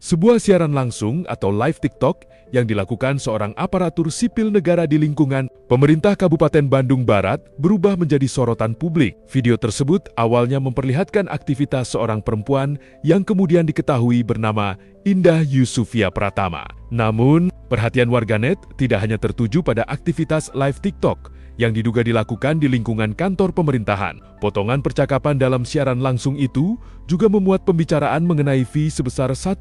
Sebuah siaran langsung atau live TikTok yang dilakukan seorang aparatur sipil negara di lingkungan pemerintah Kabupaten Bandung Barat berubah menjadi sorotan publik. Video tersebut awalnya memperlihatkan aktivitas seorang perempuan yang kemudian diketahui bernama Indah Yusufia Pratama. Namun, perhatian warganet tidak hanya tertuju pada aktivitas live TikTok yang diduga dilakukan di lingkungan kantor pemerintahan. Potongan percakapan dalam siaran langsung itu juga memuat pembicaraan mengenai fee sebesar 1%.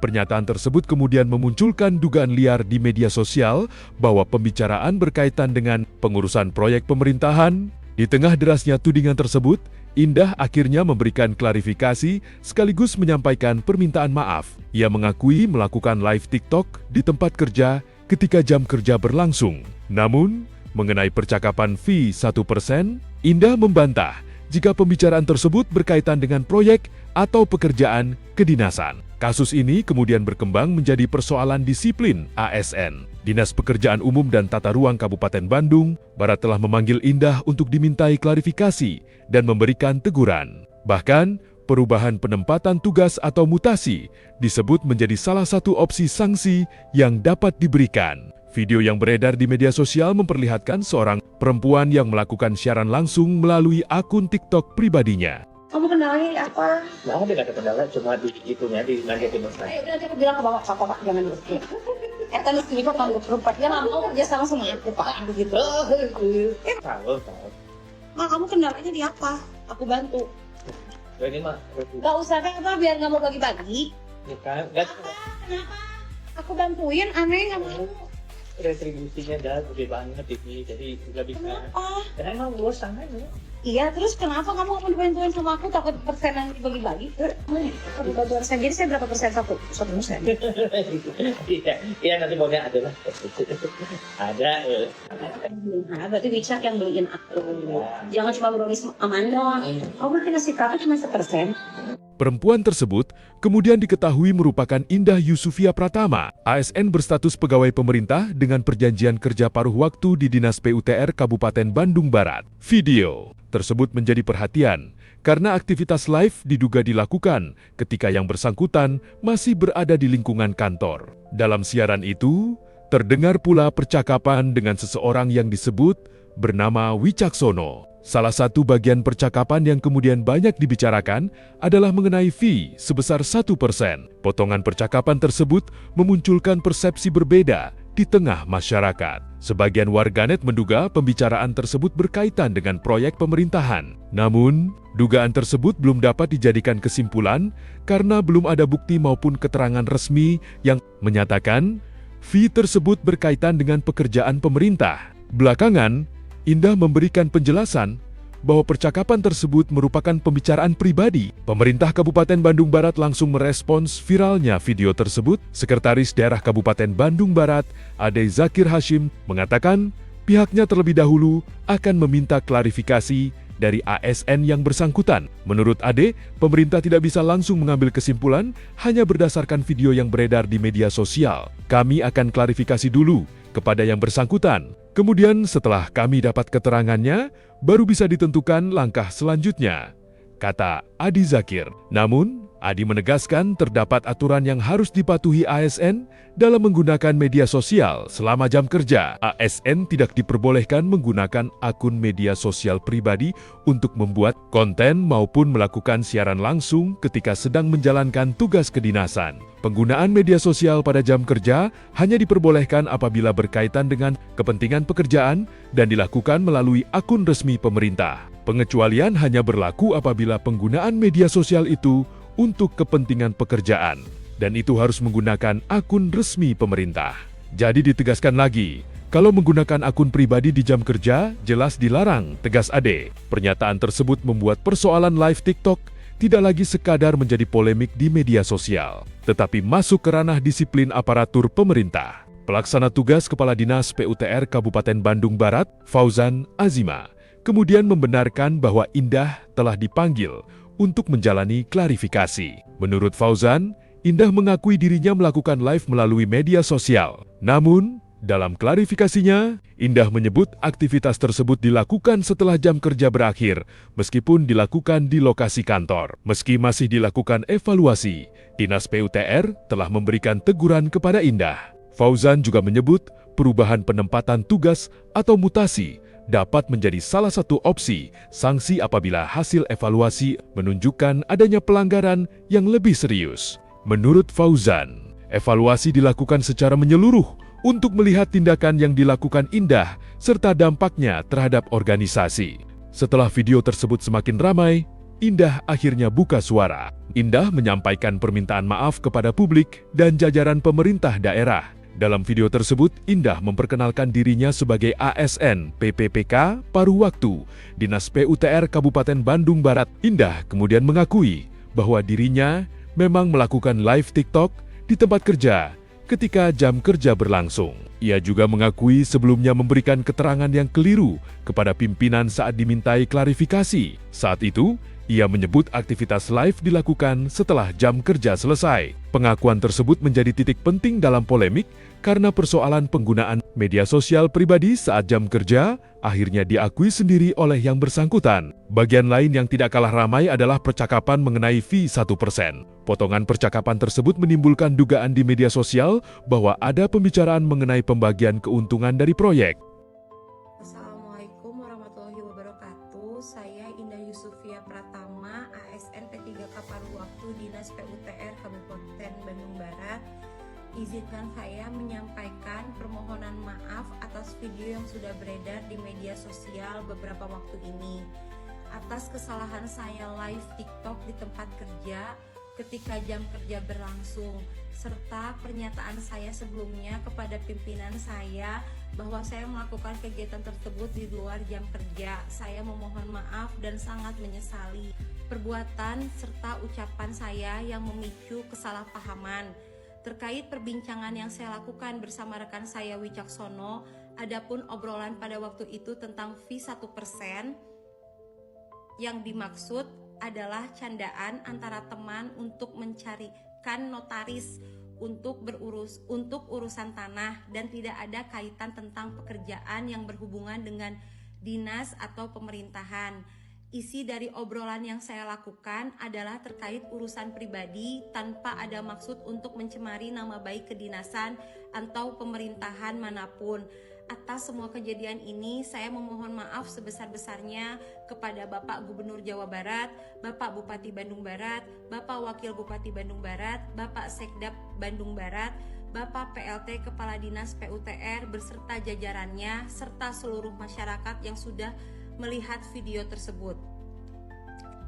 Pernyataan tersebut kemudian memunculkan dugaan liar di media sosial bahwa pembicaraan berkaitan dengan pengurusan proyek pemerintahan. Di tengah derasnya tudingan tersebut, Indah akhirnya memberikan klarifikasi sekaligus menyampaikan permintaan maaf. Ia mengakui melakukan live TikTok di tempat kerja ketika jam kerja berlangsung. Namun, mengenai percakapan fee 1%, Indah membantah jika pembicaraan tersebut berkaitan dengan proyek atau pekerjaan kedinasan. Kasus ini kemudian berkembang menjadi persoalan disiplin ASN. Dinas Pekerjaan Umum dan Tata Ruang Kabupaten Bandung Barat telah memanggil Indah untuk dimintai klarifikasi dan memberikan teguran. Bahkan, perubahan penempatan tugas atau mutasi disebut menjadi salah satu opsi sanksi yang dapat diberikan. Video yang beredar di media sosial memperlihatkan seorang perempuan yang melakukan siaran langsung melalui akun TikTok pribadinya. Kamu kenalnya apa? Nah, dia ada kendala cuma di itunya di ngagetin saya. Ayo nanti aku bilang ke bapak, pak jangan dulu. Terus ini kok kamu berempat dia nggak mau kerja sama aku pak begitu. Tahu. Ma kamu kendalanya di apa? Aku bantu. Ini mah. Gak usah kan apa biar nggak mau bagi-bagi. Ya kan, nggak Kenapa? Aku bantuin, aneh nggak mau. retribusinya dah gede banget ini, jadi nggak bisa. Kenapa? Karena emang luas tangannya. Iya, terus kenapa kamu mau dibantuin sama aku takut persenan dibagi-bagi? Aku dibantuin persen, jadi saya berapa persen? 1%. Iya nanti maunya ada lah. Ada. Nah, berarti bisa yang beliin aku. Jangan cuma beronis aman doang. Kamu berarti ngasih kakak cuma 1%. Perempuan tersebut kemudian diketahui merupakan Indah Yusufia Pratama, ASN berstatus pegawai pemerintah dengan perjanjian kerja paruh waktu di Dinas PUTR Kabupaten Bandung Barat. Video tersebut menjadi perhatian karena aktivitas live diduga dilakukan ketika yang bersangkutan masih berada di lingkungan kantor. Dalam siaran itu, terdengar pula percakapan dengan seseorang yang disebut bernama Wicaksono. Salah satu bagian percakapan yang kemudian banyak dibicarakan adalah mengenai fee sebesar 1%. Potongan percakapan tersebut memunculkan persepsi berbeda di tengah masyarakat. Sebagian warganet menduga pembicaraan tersebut berkaitan dengan proyek pemerintahan. Namun, dugaan tersebut belum dapat dijadikan kesimpulan karena belum ada bukti maupun keterangan resmi yang menyatakan fee tersebut berkaitan dengan pekerjaan pemerintah. Belakangan, Indah memberikan penjelasan bahwa percakapan tersebut merupakan pembicaraan pribadi. Pemerintah Kabupaten Bandung Barat langsung merespons viralnya video tersebut. Sekretaris Daerah Kabupaten Bandung Barat, Ade Zakir Hashim, mengatakan pihaknya terlebih dahulu akan meminta klarifikasi dari ASN yang bersangkutan. Menurut Ade, pemerintah tidak bisa langsung mengambil kesimpulan hanya berdasarkan video yang beredar di media sosial. Kami akan klarifikasi dulu kepada yang bersangkutan. Kemudian setelah kami dapat keterangannya, baru bisa ditentukan langkah selanjutnya, kata Adi Zakir. Namun, Adi menegaskan terdapat aturan yang harus dipatuhi ASN dalam menggunakan media sosial selama jam kerja. ASN tidak diperbolehkan menggunakan akun media sosial pribadi untuk membuat konten maupun melakukan siaran langsung ketika sedang menjalankan tugas kedinasan. Penggunaan media sosial pada jam kerja hanya diperbolehkan apabila berkaitan dengan kepentingan pekerjaan dan dilakukan melalui akun resmi pemerintah. Pengecualian hanya berlaku apabila penggunaan media sosial itu untuk kepentingan pekerjaan, dan itu harus menggunakan akun resmi pemerintah. Jadi ditegaskan lagi, kalau menggunakan akun pribadi di jam kerja, jelas dilarang, tegas Ade. Pernyataan tersebut membuat persoalan live TikTok tidak lagi sekadar menjadi polemik di media sosial, tetapi masuk ke ranah disiplin aparatur pemerintah. Pelaksana tugas Kepala Dinas PUTR Kabupaten Bandung Barat, Fauzan Azima, kemudian membenarkan bahwa Indah telah dipanggil untuk menjalani klarifikasi. Menurut Fauzan, Indah mengakui dirinya melakukan live melalui media sosial. Namun, Dalam klarifikasinya, Indah menyebut aktivitas tersebut dilakukan setelah jam kerja berakhir, meskipun dilakukan di lokasi kantor. Meski masih dilakukan evaluasi, Dinas PUTR telah memberikan teguran kepada Indah. Fauzan juga menyebut perubahan penempatan tugas atau mutasi dapat menjadi salah satu opsi sanksi apabila hasil evaluasi menunjukkan adanya pelanggaran yang lebih serius. Menurut Fauzan, evaluasi dilakukan secara menyeluruh untuk melihat tindakan yang dilakukan Indah serta dampaknya terhadap organisasi. Setelah video tersebut semakin ramai, Indah akhirnya buka suara. Indah menyampaikan permintaan maaf kepada publik dan jajaran pemerintah daerah. Dalam video tersebut, Indah memperkenalkan dirinya sebagai ASN PPPK Paruh Waktu Dinas PUTR Kabupaten Bandung Barat. Indah kemudian mengakui bahwa dirinya memang melakukan live TikTok di tempat kerja ketika jam kerja berlangsung. Ia juga mengakui sebelumnya memberikan keterangan yang keliru kepada pimpinan saat dimintai klarifikasi. Saat itu, ia menyebut aktivitas live dilakukan setelah jam kerja selesai. Pengakuan tersebut menjadi titik penting dalam polemik karena persoalan penggunaan media sosial pribadi saat jam kerja akhirnya diakui sendiri oleh yang bersangkutan. Bagian lain yang tidak kalah ramai adalah percakapan mengenai fee 1%. Potongan percakapan tersebut menimbulkan dugaan di media sosial bahwa ada pembicaraan mengenai pembagian keuntungan dari proyek. Assalamualaikum warahmatullahi wabarakatuh. Saya Indah Yusufia Pratama, ASN P3K Paruh Waktu Dinas PUTR Kabupaten Bandung Barat. Izinkan saya menyampaikan permohonan maaf atas video yang sudah beredar di media sosial beberapa waktu ini. Atas kesalahan saya live TikTok di tempat kerja ketika jam kerja berlangsung, serta pernyataan saya sebelumnya kepada pimpinan saya bahwa saya melakukan kegiatan tersebut di luar jam kerja. Saya memohon maaf dan sangat menyesali perbuatan serta ucapan saya yang memicu kesalahpahaman. Terkait perbincangan yang saya lakukan bersama rekan saya Wicaksono, adapun obrolan pada waktu itu tentang fee 1%, yang dimaksud adalah candaan antara teman untuk mencarikan notaris untuk urusan tanah dan tidak ada kaitan tentang pekerjaan yang berhubungan dengan dinas atau pemerintahan. Isi dari obrolan yang saya lakukan adalah terkait urusan pribadi tanpa ada maksud untuk mencemari nama baik kedinasan atau pemerintahan manapun. Atas semua kejadian ini, saya memohon maaf sebesar-besarnya kepada Bapak Gubernur Jawa Barat, Bapak Bupati Bandung Barat, Bapak Wakil Bupati Bandung Barat, Bapak Sekdap Bandung Barat, Bapak PLT Kepala Dinas PUTR beserta jajarannya, serta seluruh masyarakat yang sudah melihat video tersebut.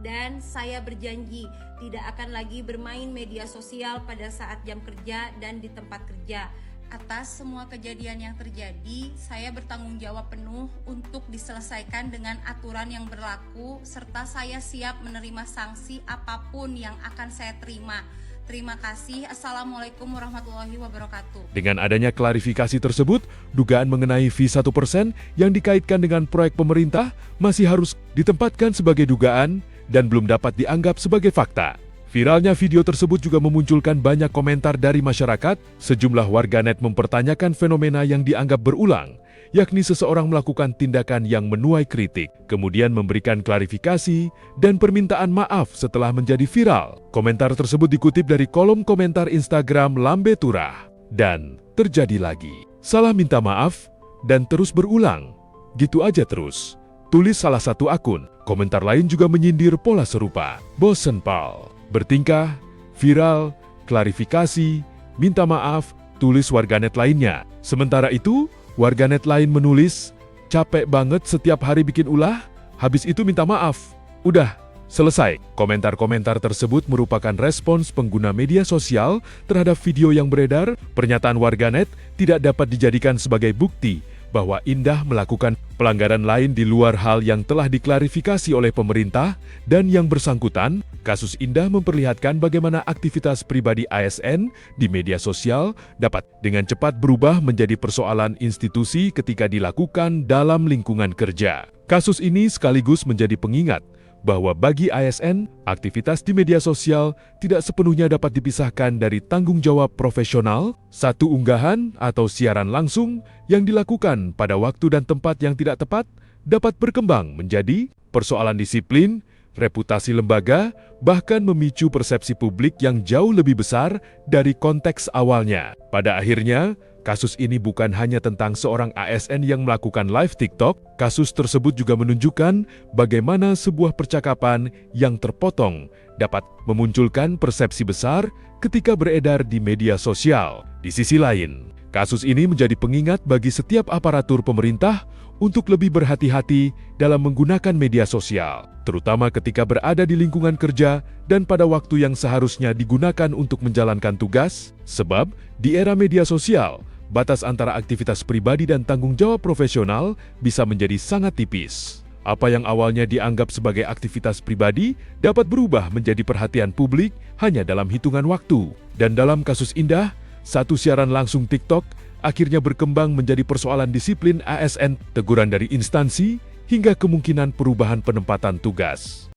Dan saya berjanji tidak akan lagi bermain media sosial pada saat jam kerja dan di tempat kerja. Atas semua kejadian yang terjadi, saya bertanggung jawab penuh untuk diselesaikan dengan aturan yang berlaku, serta saya siap menerima sanksi apapun yang akan saya terima. Terima kasih. Assalamualaikum warahmatullahi wabarakatuh. Dengan adanya klarifikasi tersebut, dugaan mengenai fee 1% yang dikaitkan dengan proyek pemerintah masih harus ditempatkan sebagai dugaan dan belum dapat dianggap sebagai fakta. Viralnya video tersebut juga memunculkan banyak komentar dari masyarakat. Sejumlah warganet mempertanyakan fenomena yang dianggap berulang, yakni seseorang melakukan tindakan yang menuai kritik, kemudian memberikan klarifikasi dan permintaan maaf setelah menjadi viral. Komentar tersebut dikutip dari kolom komentar Instagram Lambe Turah. Dan terjadi lagi. Salah minta maaf dan terus berulang. Gitu aja terus. Tulis salah satu akun. Komentar lain juga menyindir pola serupa. Bosen pal. Bertingkah, viral, klarifikasi, minta maaf, tulis warganet lainnya. Sementara itu, warganet lain menulis, capek banget setiap hari bikin ulah, habis itu minta maaf. Udah, selesai. Komentar-komentar tersebut merupakan respons pengguna media sosial terhadap video yang beredar. Pernyataan warganet tidak dapat dijadikan sebagai bukti bahwa Indah melakukan pelanggaran lain di luar hal yang telah diklarifikasi oleh pemerintah dan yang bersangkutan. Kasus Indah memperlihatkan bagaimana aktivitas pribadi ASN di media sosial dapat dengan cepat berubah menjadi persoalan institusi ketika dilakukan dalam lingkungan kerja. Kasus ini sekaligus menjadi pengingat bahwa bagi ASN, aktivitas di media sosial tidak sepenuhnya dapat dipisahkan dari tanggung jawab profesional. Satu unggahan atau siaran langsung yang dilakukan pada waktu dan tempat yang tidak tepat dapat berkembang menjadi persoalan disiplin, reputasi lembaga, bahkan memicu persepsi publik yang jauh lebih besar dari konteks awalnya. Pada akhirnya, kasus ini bukan hanya tentang seorang ASN yang melakukan live TikTok, kasus tersebut juga menunjukkan bagaimana sebuah percakapan yang terpotong dapat memunculkan persepsi besar ketika beredar di media sosial. Di sisi lain, kasus ini menjadi pengingat bagi setiap aparatur pemerintah untuk lebih berhati-hati dalam menggunakan media sosial, terutama ketika berada di lingkungan kerja dan pada waktu yang seharusnya digunakan untuk menjalankan tugas, sebab di era media sosial, batas antara aktivitas pribadi dan tanggung jawab profesional bisa menjadi sangat tipis. Apa yang awalnya dianggap sebagai aktivitas pribadi dapat berubah menjadi perhatian publik hanya dalam hitungan waktu. Dan dalam kasus Indah, satu siaran langsung TikTok akhirnya berkembang menjadi persoalan disiplin ASN, teguran dari instansi, hingga kemungkinan perubahan penempatan tugas.